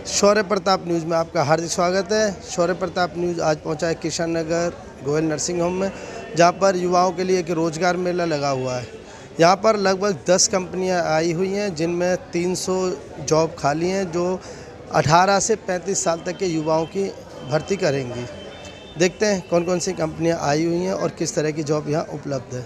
शौर्य Pratap news में आपका हार्दिक स्वागत है। शौर्य प्रताप न्यूज़ आज पहुंचा है किशन नगर गोयल नर्सिंग होम में, जहां पर युवाओं के लिए एक रोज़गार मेला लगा हुआ है। यहां पर लगभग 10 कंपनियां आई हुई हैं, जिनमें 300 जॉब खाली हैं, जो 18 से 35 साल तक के युवाओं की भर्ती करेंगी। देखते हैं कौन कौन सी कंपनियाँ आई हुई हैं और किस तरह की जॉब यहाँ उपलब्ध है।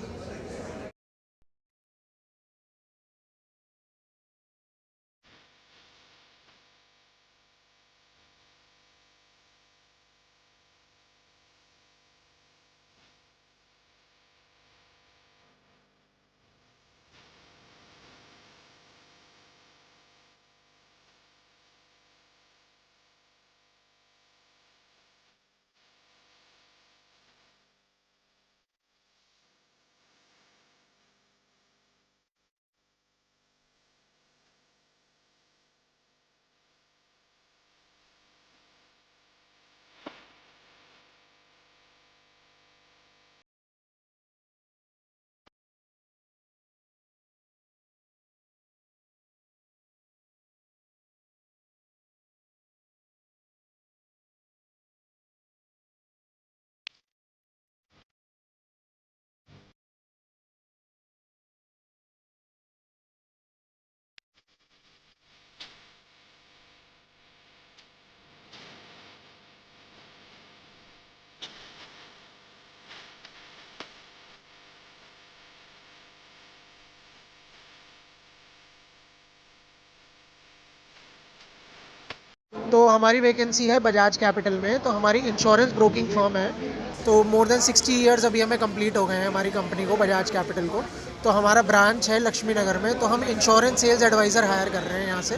तो हमारी वैकेंसी है बजाज कैपिटल में। तो हमारी इंश्योरेंस ब्रोकिंग फर्म है। तो मोर देन 60 इयर्स अभी हमें कंप्लीट हो गए हैं हमारी कंपनी को, बजाज कैपिटल को। तो हमारा ब्रांच है लक्ष्मी नगर में। तो हम इंश्योरेंस सेल्स एडवाइज़र हायर कर रहे हैं यहाँ से,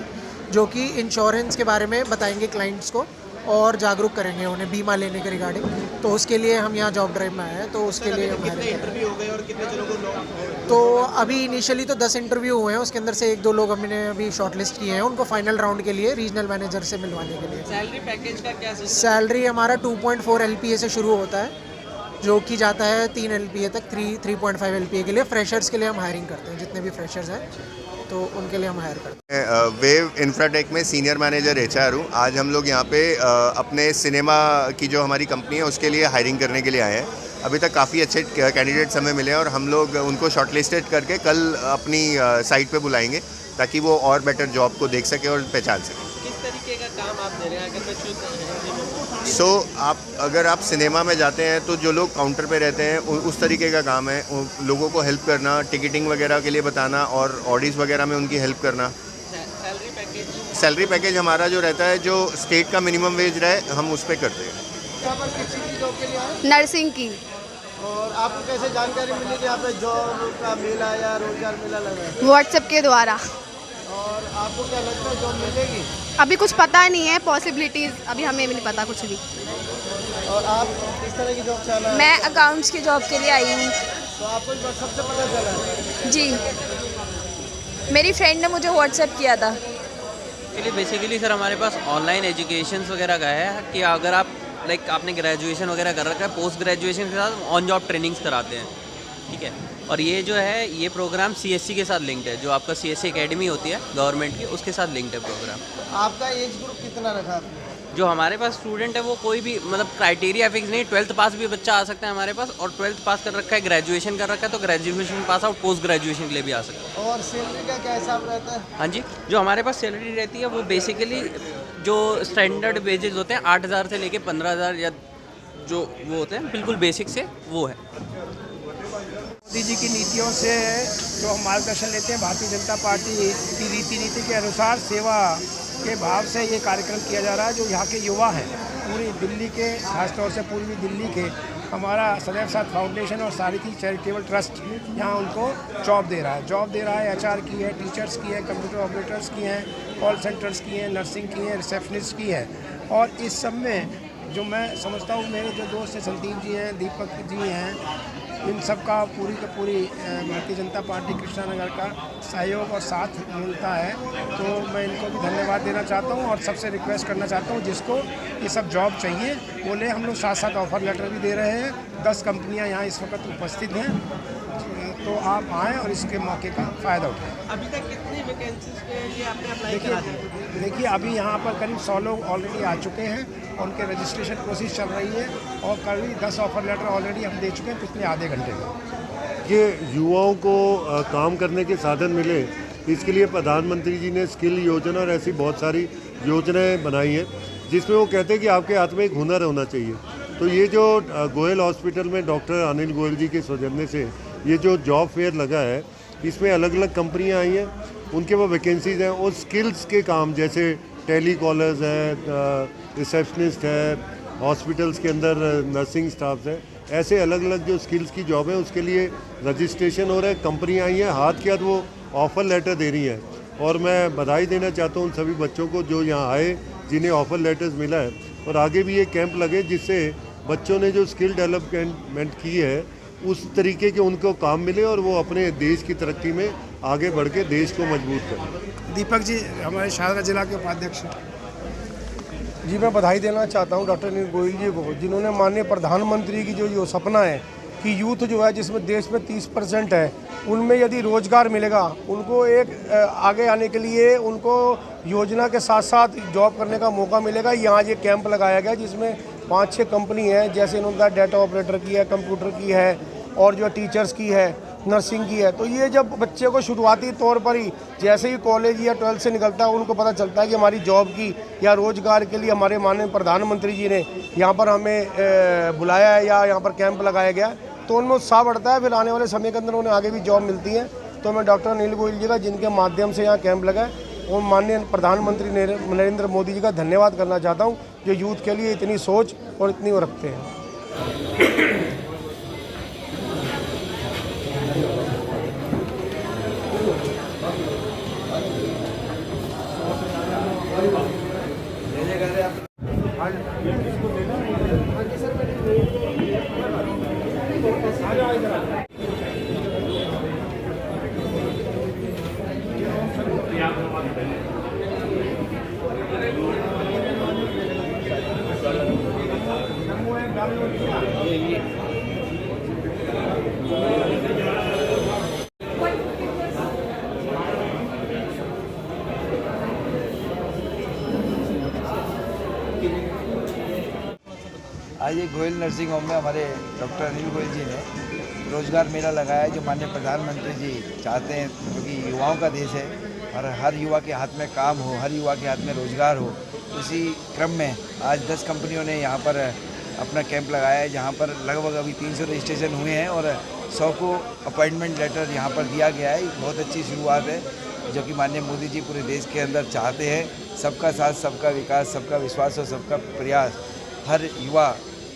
जो कि इंश्योरेंस के बारे में बताएंगे क्लाइंट्स को और जागरूक करेंगे उन्हें बीमा लेने के रिगार्डिंग। तो उसके लिए हम यहाँ जॉब ड्राइव में आए हैं। तो उसके लिए हम कितने इंटरव्यू हो गए और कितने जनों को तो अभी इनिशियली तो 10 इंटरव्यू हुए हैं, उसके अंदर से 1-2 लोग हमने अभी शॉर्टलिस्ट किए हैं उनको फाइनल राउंड के लिए रीजनल मैनेजर से मिलवाने के लिए। सैलरी पैकेज का क्या सैलरी हमारा 2.4 LPA से शुरू होता है, जो कि जाता है 3 LPA तक, 3.5 LPA के लिए। फ्रेशर्स के लिए हम हायरिंग करते हैं, जितने भी फ्रेशर्स हैं तो उनके लिए हम हायर करते हैं। वेव इंफ्राटेक में सीनियर मैनेजर HR हूँ। आज हम लोग यहाँ पे अपने सिनेमा की जो हमारी कंपनी है उसके लिए हायरिंग करने के लिए आए हैं। अभी तक काफ़ी अच्छे कैंडिडेट्स हमें मिले हैं और हम लोग उनको शॉर्टलिस्टेड करके कल अपनी साइट पे बुलाएंगे, ताकि वो और बेटर जॉब को देख सके और पहचान सके। किस तरीके का काम आप दे रहे हैं? अगर मैं अगर आप सिनेमा में जाते हैं तो जो लोग काउंटर पे रहते हैं उस तरीके का काम है, लोगों को हेल्प करना, टिकटिंग वगैरह के लिए बताना और ऑडिस वगैरह में उनकी हेल्प करना। सैलरी पैकेज हमारा जो रहता है, जो स्टेट का मिनिमम वेज रहे, हम उस पर करते हैं। यहाँ पर किस चीज़ की जॉब के लिए आए? नर्सिंग की। और आपको कैसे जानकारी मिली कि यहाँ पे जॉब का मेला या रोजगार मेला लगा है? व्हाट्सएप के द्वारा। और आपको क्या लगता है जॉब मिलेगी? अभी कुछ पता नहीं है, पॉसिबिलिटीज़ अभी हमें भी नहीं पता कुछ भी। और आप किस तरह की जॉब चाह रहे मैं अकाउंट्स की जॉब के लिए आई हूँ। तो आपको इस व्हाट्सएप से पता चला है? जी, मेरी फ्रेंड ने मुझे व्हाट्सएप किया था। बेसिकली सर हमारे पास ऑनलाइन एजुकेशन वगैरह का है कि अगर आप आपने ग्रेजुएशन वगैरह कर रखा है, पोस्ट ग्रेजुएशन के साथ ऑन जॉब ट्रेनिंग्स कराते हैं, ठीक है। और ये जो है ये प्रोग्राम CSC के साथ लिंक्ड है, जो आपका CSC एकेडमी होती है गवर्नमेंट की, उसके साथ लिंक्ड है प्रोग्राम। आपका एज ग्रुप कितना रखा आपने? जो हमारे पास स्टूडेंट है वो कोई भी क्राइटेरिया फिक्स नहीं, 12th पास भी बच्चा आ सकता है हमारे पास, और 12th पास कर रखा है, ग्रेजुएशन कर रखा है तो graduation pass out post graduation के लिए भी आ सकता है। और सैलरी का क्या हिसाब रहता है? हाँ जी, जो हमारे पास सैलरी रहती है वो बेसिकली जो स्टैंडर्ड वेजेस होते हैं 8,000 से लेके 15,000 या जो वो होते हैं बिल्कुल बेसिक से, वो है। मोदी जी की नीतियों से जो हम मार्गदर्शन लेते हैं, भारतीय जनता पार्टी की रीति नीति के अनुसार सेवा के भाव से ये कार्यक्रम किया जा रहा है। जो यहाँ के युवा हैं पूरी दिल्ली के, खासतौर से पूर्वी दिल्ली के, हमारा सदैव साथ फाउंडेशन और सारथी चैरिटेबल ट्रस्ट यहाँ उनको जॉब दे रहा है। HR की है, टीचर्स की है, कंप्यूटर ऑपरेटर्स की हैं, कॉल सेंटर्स की हैं, नर्सिंग की हैं, रिसेप्शनिस्ट की है। और इस सब में जो मैं समझता हूँ, मेरे जो दोस्त हैं संदीप जी हैं, दीपक जी हैं, इन सब का पूरी का पूरी भारतीय जनता पार्टी कृष्णा नगर का सहयोग और साथ मिलता है। तो मैं इनको भी धन्यवाद देना चाहता हूँ और सबसे रिक्वेस्ट करना चाहता हूँ, जिसको ये सब जॉब चाहिए वो ले। हम लोग साथ साथ ऑफ़र लेटर भी दे रहे हैं। 10 कंपनियाँ यहाँ इस वक्त उपस्थित हैं। तो आप आएँ और इसके मौके का फ़ायदा उठाएँ। अभी तक कितनी वैकेंसीज के लिए आपने अप्लाई करा दिया? देखिए अभी यहाँ पर करीब 100 लोग ऑलरेडी आ चुके हैं और उनके रजिस्ट्रेशन प्रोसेस चल रही है और करीब 10 ऑफर लेटर ऑलरेडी हम दे चुके हैं पिछले आधे घंटे में। कि युवाओं को काम करने के साधन मिले, इसके लिए प्रधानमंत्री जी ने स्किल योजना और ऐसी बहुत सारी योजनाएं बनाई हैं जिसमें वो कहते हैं कि आपके हाथ में एक हुनर होना चाहिए। तो ये जो गोयल हॉस्पिटल में डॉक्टर अनिल गोयल जी के सौजन्य से ये जो जॉब फेयर लगा है, इसमें अलग अलग कंपनियां आई हैं, उनके वो वैकेंसीज हैं और स्किल्स के काम जैसे टेली कॉलर्स है, रिसेप्शनिस्ट है, हॉस्पिटल्स के अंदर नर्सिंग स्टाफ है, ऐसे अलग अलग जो स्किल्स की जॉब है उसके लिए रजिस्ट्रेशन हो रहा है। कंपनियाँ आई हैं, हाथ के हाथ वो ऑफ़र लेटर दे रही हैं और मैं बधाई देना चाहता हूँ उन सभी बच्चों को जो यहाँ आए, जिन्हें ऑफ़र लेटर्स मिला है। और आगे भी ये कैंप लगे जिससे बच्चों ने जो स्किल डेवलपमेंट की है उस तरीके के उनको काम मिले और वो अपने देश की तरक्की में आगे बढ़ के देश को मजबूत करें। दीपक जी हमारे शाहदरा जिला के उपाध्यक्ष। जी मैं बधाई देना चाहता हूं डॉक्टर अनिल गोयल जी को, जिन्होंने माननीय प्रधानमंत्री की जो सपना है कि यूथ जो है जिसमें देश में 30% है, उनमें यदि रोज़गार मिलेगा, उनको एक आगे आने के लिए उनको योजना के साथ साथ जॉब करने का मौका मिलेगा। यहाँ ये कैंप लगाया गया जिसमें 5-6 कंपनी है, जैसे इन्होंने डाटा ऑपरेटर की है, कंप्यूटर की है और जो टीचर्स की है, नर्सिंग की है। तो ये जब बच्चे को शुरुआती तौर पर ही जैसे ही कॉलेज या 12th से निकलता है उनको पता चलता है कि हमारी जॉब की या रोज़गार के लिए हमारे माननीय प्रधानमंत्री जी ने यहाँ पर हमें बुलाया है या यहाँ पर कैंप लगाया गया, तो उनमें उत्साह बढ़ता है। फिर आने वाले समय के अंदर उन्हें आगे भी जॉब मिलती है। तो मैं डॉक्टर अनिल गोयल जी का, जिनके माध्यम से यहाँ कैंप लगा है, और माननीय प्रधानमंत्री नरेंद्र मोदी जी का धन्यवाद करना चाहता हूँ जो यूथ के लिए इतनी सोच और इतनी वो रखते हैं। आज ये गोयल नर्सिंग होम में हमारे डॉक्टर अनिल गोयल जी ने रोज़गार मेला लगाया है, जो माननीय प्रधानमंत्री जी चाहते हैं, क्योंकि युवाओं का देश है और हर युवा के हाथ में काम हो, हर युवा के हाथ में रोज़गार हो। उसी क्रम में आज 10 कंपनियों ने यहाँ पर अपना कैंप लगाया है, जहाँ पर लगभग अभी 300 रजिस्ट्रेशन हुए हैं और 100 को अपॉइंटमेंट लेटर यहाँ पर दिया गया है। बहुत अच्छी शुरुआत है, जो कि माननीय मोदी जी पूरे देश के अंदर चाहते हैं। सबका साथ, सबका विकास, सबका विश्वास और सबका प्रयास हर युवा,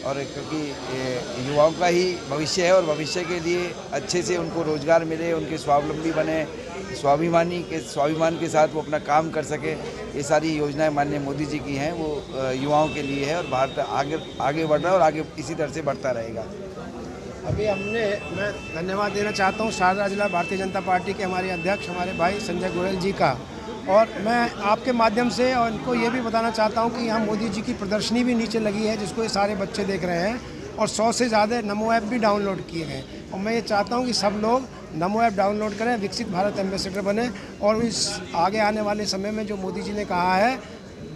और क्योंकि युवाओं का ही भविष्य है और भविष्य के लिए अच्छे से उनको रोज़गार मिले, उनके स्वावलंबी बने, स्वाभिमान के साथ वो अपना काम कर सके, ये सारी योजनाएं माननीय मोदी जी की हैं, वो युवाओं के लिए है और भारत आगे बढ़ रहा है और आगे इसी तरह से बढ़ता रहेगा। अभी मैं धन्यवाद देना चाहता हूँ शाहदरा जिला भारतीय जनता पार्टी के हमारे अध्यक्ष हमारे भाई संजय गोयल जी का, और मैं आपके माध्यम से और इनको ये भी बताना चाहता हूँ कि यहाँ मोदी जी की प्रदर्शनी भी नीचे लगी है, जिसको ये सारे बच्चे देख रहे हैं, और 100 से ज़्यादा नमो ऐप भी डाउनलोड किए गए। और मैं ये चाहता हूँ कि सब लोग नमो ऐप डाउनलोड करें, विकसित भारत एम्बेसडर बने, और इस आगे आने वाले समय में जो मोदी जी ने कहा है,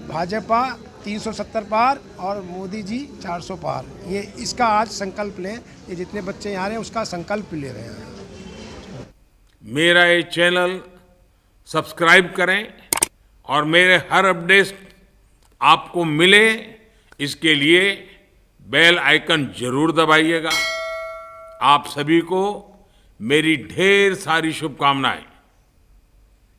भाजपा 370 पार और मोदी जी 400 पार, ये इसका आज संकल्प लें। ये जितने बच्चे यहाँ रहे हैं उसका संकल्प ले रहे हैं। मेरा ये चैनल सब्सक्राइब करें और मेरे हर अपडेट आपको मिले, इसके लिए बेल आइकन जरूर दबाइएगा। आप सभी को मेरी ढेर सारी शुभकामनाएं।